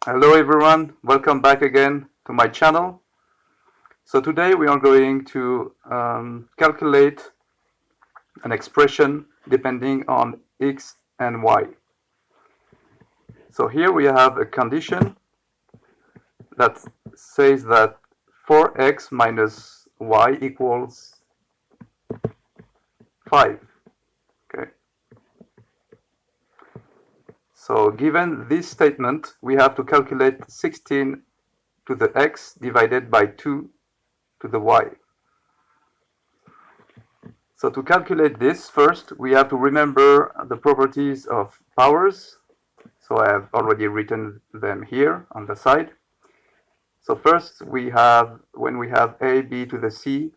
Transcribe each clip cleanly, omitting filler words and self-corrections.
Hello everyone, welcome back again to my channel. So today we are going to calculate an expression depending on x and y. So here we have a condition that says that 4x minus y equals 5. Okay. So given this statement, we have to calculate 16 to the x divided by 2 to the y. So to calculate this, first we have to remember the properties of powers. So I have already written them here on the side. So first we have, when we have ab to the c,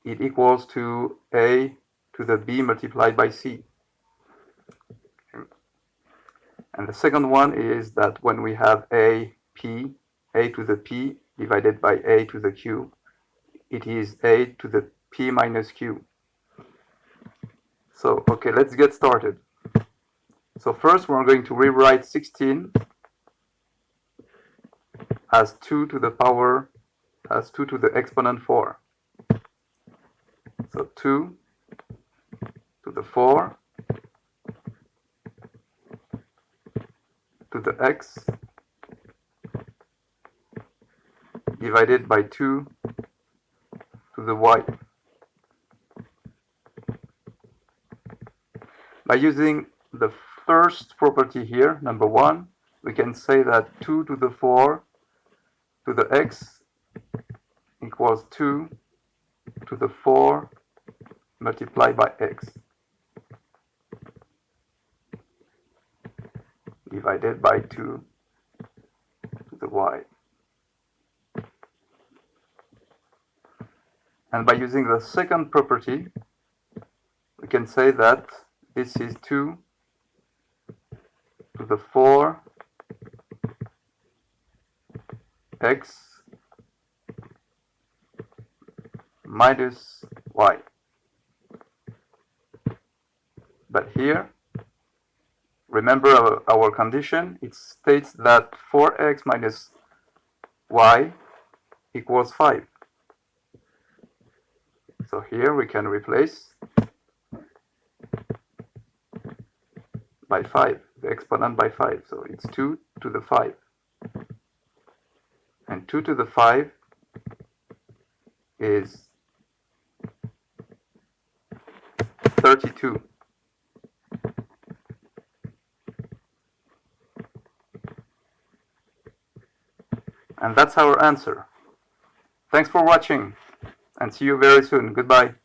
it equals to a to the b multiplied by c. And the second one is that when we have a to the p divided by a to the q, it is a to the p minus q. So, okay, let's get started. So first we're going to rewrite 16 as 2 to the exponent 4. So 2 to the 4 to the x divided by 2 to the y. By using the first property here, number 1, we can say that 2 to the 4 to the x equals 2 to the 4 multiplied by x divided by 2 to the y. And by using the second property, we can say that this is 2 to the 4 x minus y. But here, remember our condition, it states that 4x minus y equals 5. So here we can replace by 5, the exponent by 5. So it's 2 to the 5. And 2 to the 5 is 32. And that's our answer. Thanks for watching, and see you very soon. Goodbye.